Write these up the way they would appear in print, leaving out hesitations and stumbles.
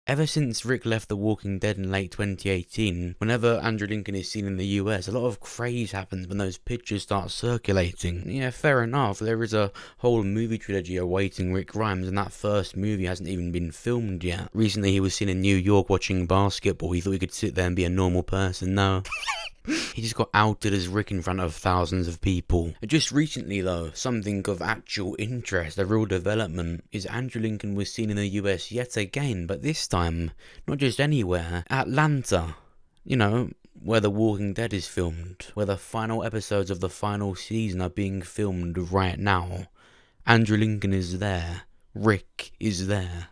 Ever since Rick left The Walking Dead in late 2018, whenever Andrew Lincoln is seen in the US, a lot of craze happens when those pictures start circulating. Yeah, fair enough, there is a whole movie trilogy awaiting Rick Grimes, and that first movie hasn't even been filmed yet. Recently he was seen in New York watching basketball. He thought he could sit there and be a normal person. No. He just got outed as Rick in front of thousands of people. Just recently though, something of actual interest, a real development, is Andrew Lincoln was seen in the US yet again, but this time, not just anywhere, Atlanta. You know, where The Walking Dead is filmed, where the final episodes of the final season are being filmed right now. Andrew Lincoln is there. Rick is there.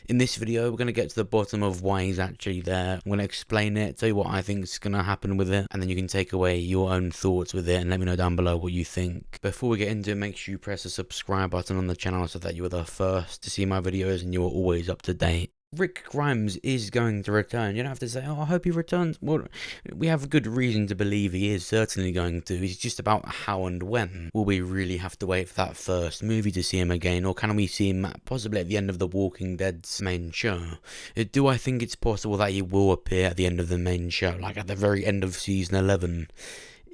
In this video, we're going to get to the bottom of why he's actually there. I'm going to explain it, tell you what I think is going to happen with it, and then you can take away your own thoughts with it and let me know down below what you think. Before we get into it, make sure you press the subscribe button on the channel so that you are the first to see my videos and you're always up to date. Rick Grimes is going to return. You don't have to say, oh, I hope he returns. Well, we have good reason to believe he is certainly going to. It's just about how and when. Will we really have to wait for that first movie to see him again, or can we see him possibly at the end of The Walking Dead's main show? Do I think it's possible that he will appear at the end of the main show, like at the very end of season 11?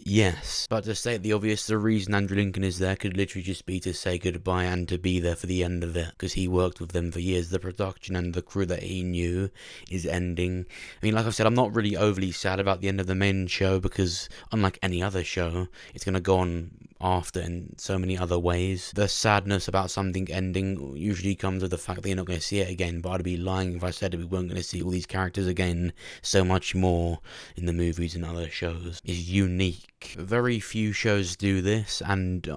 Yes, but to state the obvious, the reason Andrew Lincoln is there could literally just be to say goodbye and to be there for the end of it, because he worked with them for years. The production and the crew that he knew is ending. I mean, like I've said, I'm not really overly sad about the end of the main show, because unlike any other show, it's going to go on after in so many other ways. The sadness about something ending usually comes with the fact that you're not going to see it again, but I'd be lying if I said that we weren't going to see all these characters again. So much more in the movies and other shows is unique. Very few shows do this, and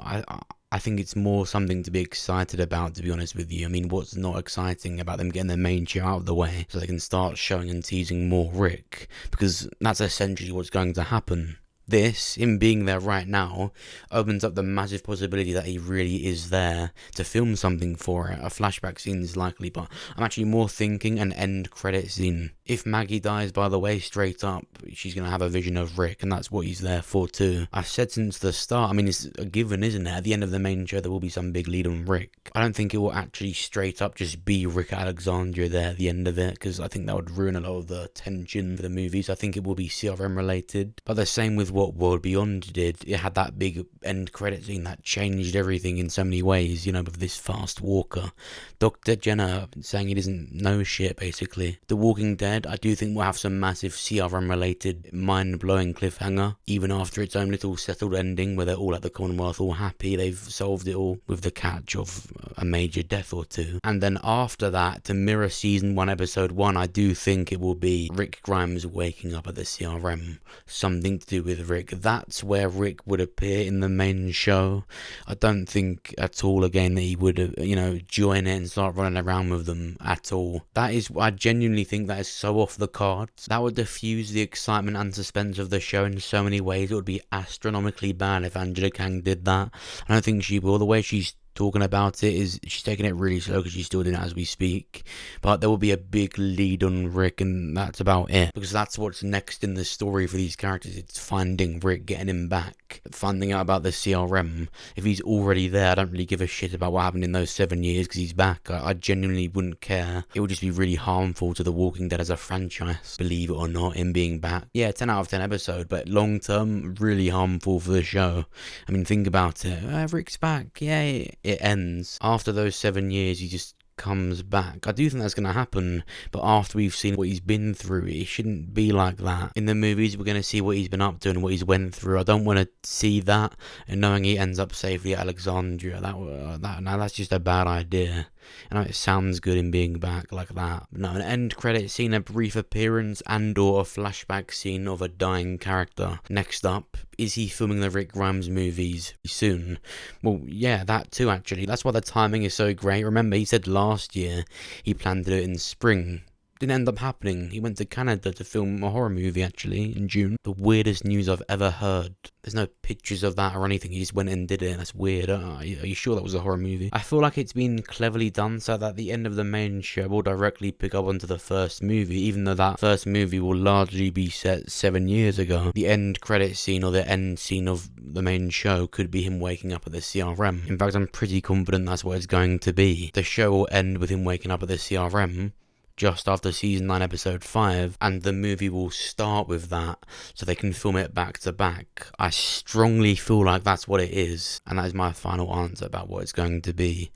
I think it's more something to be excited about, to be honest with you. I mean, what's not exciting about them getting their main show out of the way so they can start showing and teasing more Rick? Because that's essentially what's going to happen. This, him being there right now, opens up the massive possibility that he really is there to film something for it. A flashback scene is likely, but I'm actually more thinking an end credit scene. If Maggie dies, by the way, straight up, she's going to have a vision of Rick, and that's what he's there for too. I've said since the start, I mean, it's a given, isn't it? At the end of the main show, there will be some big lead on Rick. I don't think it will actually straight up just be Rick Alexandria there at the end of it, because I think that would ruin a lot of the tension for the movies. I think it will be CRM related, but the same with what World Beyond did. It had that big end credit scene that changed everything in so many ways, you know, with this fast walker. Dr. Jenner saying he doesn't know shit, basically. The Walking Dead, I do think will have some massive CRM related mind-blowing cliffhanger, even after its own little settled ending where they're all at the Commonwealth all happy, they've solved it all, with the catch of a major death or two. And then after that, to mirror season 1 episode 1, I do think it will be Rick Grimes waking up at the CRM, something to do with Rick. That's where Rick would appear in the main show. I don't think at all again that he would, you know, join it and start running around with them at all. That is, I genuinely think that is so off the cards. That would diffuse the excitement and suspense of the show in so many ways. It would be astronomically bad if Angela Kang did that. I don't think she will. The way she's talking about it is she's taking it really slow because she's still doing it as we speak, but there will be a big lead on Rick, and that's about it, because that's what's next in the story for these characters. It's finding Rick, getting him back, finding out about the CRM. If he's already there, I don't really give a shit about what happened in those 7 years, because he's back. I genuinely wouldn't care. It would just be really harmful to The Walking Dead as a franchise, believe it or not, him being back. Yeah, 10 out of 10 episode, but long term, really harmful for the show. I mean, think about it. Rick's back, yay. It ends. After those 7 years, he just comes back. I do think that's going to happen, but after we've seen what he's been through, it shouldn't be like that. In the movies, we're going to see what he's been up to and what he's went through. I don't want to see that, and knowing he ends up safely at Alexandria, that's just a bad idea. I know it sounds good in being back like that, but no, an end credit scene, a brief appearance, and or a flashback scene of a dying character. Next up, is he filming the Rick Grimes movies soon? Well, yeah, that too actually. That's why the timing is so great. Remember, he said last year he planned to do it in spring. Didn't end up happening. He went to Canada to film a horror movie actually in June. The weirdest news I've ever heard. There's no pictures of that or anything. He just went and did it. That's weird. Are you sure that was a horror movie? I feel like it's been cleverly done so that the end of the main show will directly pick up onto the first movie, even though that first movie will largely be set 7 years ago. The end credit scene or the end scene of the main show could be him waking up at the CRM. In fact, I'm pretty confident that's what it's going to be. The show will end with him waking up at the CRM, just after season 9 episode 5, and the movie will start with that so they can film it back to back. I strongly feel like that's what it is, and that is my final answer about what it's going to be.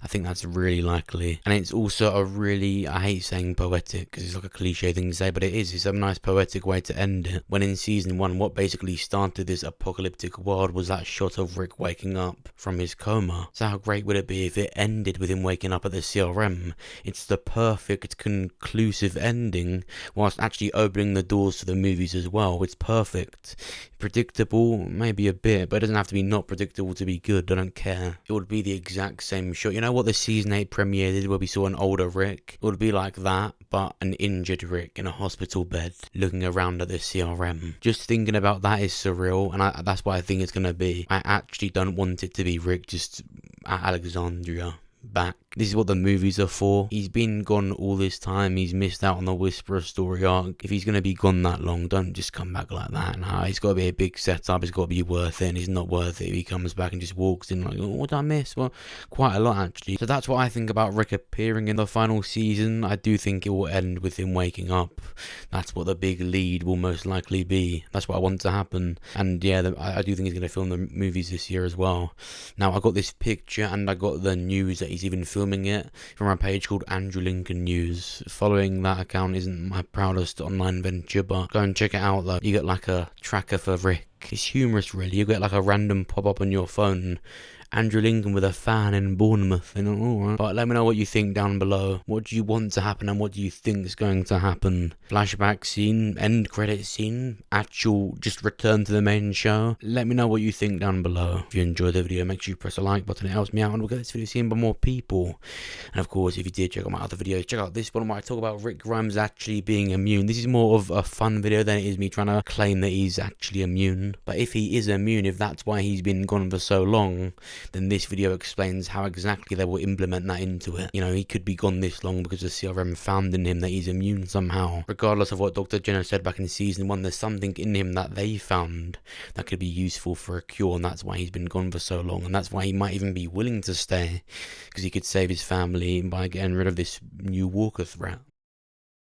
I think that's really likely, and it's also a really, I hate saying poetic because it's like a cliche thing to say, but it's a nice poetic way to end it. When in season 1, what basically started this apocalyptic world was that shot of Rick waking up from his coma. So how great would it be if it ended with him waking up at the CRM? It's the perfect conclusive ending, whilst actually opening the doors to the movies as well. It's perfect. Predictable, maybe a bit, but it doesn't have to be not predictable to be good. I don't care. It would be the exact same shot. You know what the season 8 premiere did, where we saw an older Rick? It would be like that, but an injured Rick in a hospital bed looking around at the CRM. Just thinking about that is surreal, and that's what I think it's gonna be. I actually don't want it to be Rick just at Alexandria back. This is what the movies are for. He's been gone all this time. He's missed out on the Whisperer story arc. If he's going to be gone that long, don't just come back like that. Nah, it's got to be a big setup. It's got to be worth it, and he's not worth it if he comes back and just walks in like, oh, what did I miss? Well, quite a lot actually. So that's what I think about Rick appearing in the final season. I do think it will end with him waking up. That's what the big lead will most likely be. That's what I want to happen. And yeah, I do think he's going to film the movies this year as well. Now, I got this picture and I got the news that he's even filming it from a page called Andrew Lincoln News. Following that account isn't my proudest online venture, but go and check it out though. You get like a tracker for Rick. It's humorous really. You get like a random pop-up on your phone. Andrew Lincoln with a fan in Bournemouth, and alright. But let me know what you think down below. What do you want to happen and what do you think is going to happen? Flashback scene, end credit scene, actual just return to the main show? Let me know what you think down below. If you enjoyed the video, make sure you press the like button. It helps me out and we'll get this video seen by more people. And of course, if you did check out my other videos, check out this one where I talk about Rick Grimes actually being immune. This is more of a fun video than it is me trying to claim that he's actually immune. But if he is immune, if that's why he's been gone for so long, then this video explains how exactly they will implement that into it. You know, he could be gone this long because the CRM found in him that he's immune somehow. Regardless of what Dr. Jenner said back in season 1, there's something in him that they found that could be useful for a cure, and that's why he's been gone for so long, and that's why he might even be willing to stay, because he could save his family by getting rid of this new Walker threat.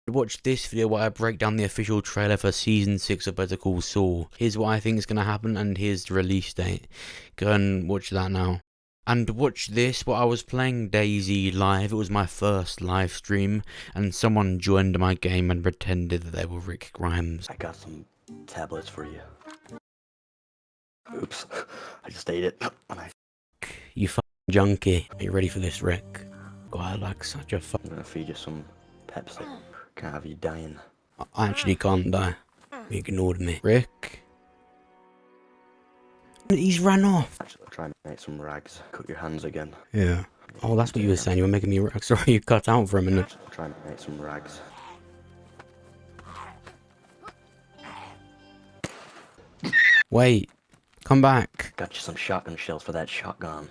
Watch this video where I break down the official trailer for season 6 of Better Call Saul. Here's what I think is going to happen, and here's the release date. Go and watch that now. And watch this, while I was playing DayZ live, it was my first live stream, and someone joined my game and pretended that they were Rick Grimes. I got some tablets for you. Oops, I just ate it. You fucking junkie. Are you ready for this, Rick? God, I like such a I'm gonna feed you some Pepsi. Can't have you dying. I actually can't die. He ignored me. Rick? He's run off. Actually, I'll try and make some rags. Cut your hands again. Yeah. Oh, that's what you were saying. You were making me rags. Sorry, you cut out for a minute. I'll try and make some rags. Wait. Come back. Got you some shotgun shells for that shotgun.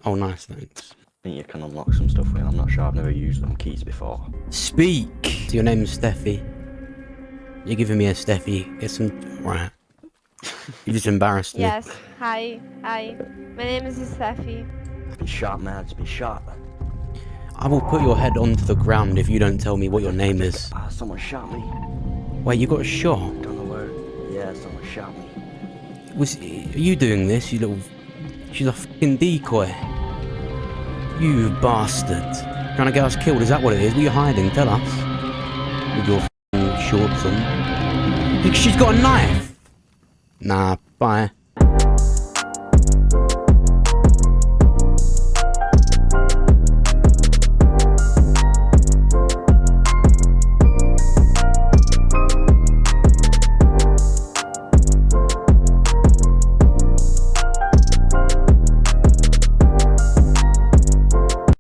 Oh, nice, thanks. I think you can unlock some stuff with it. I'm not sure. I've never used them keys before. Speak! So your name's Steffi. You're giving me a Steffi. Get some... Right. You just embarrassed me. Yes. Hi. My name is Steffi. Been shot, man. It's been shot. I will put your head onto the ground if you don't tell me what your name is. Someone shot me. Wait, you got shot? Don't know where. Yeah, someone shot me. Are you doing this, you little... She's a fucking decoy. You bastard. Trying to get us killed, is that what it is? What are you hiding? Tell us. With your fucking shorts on. She's got a knife! Nah, bye.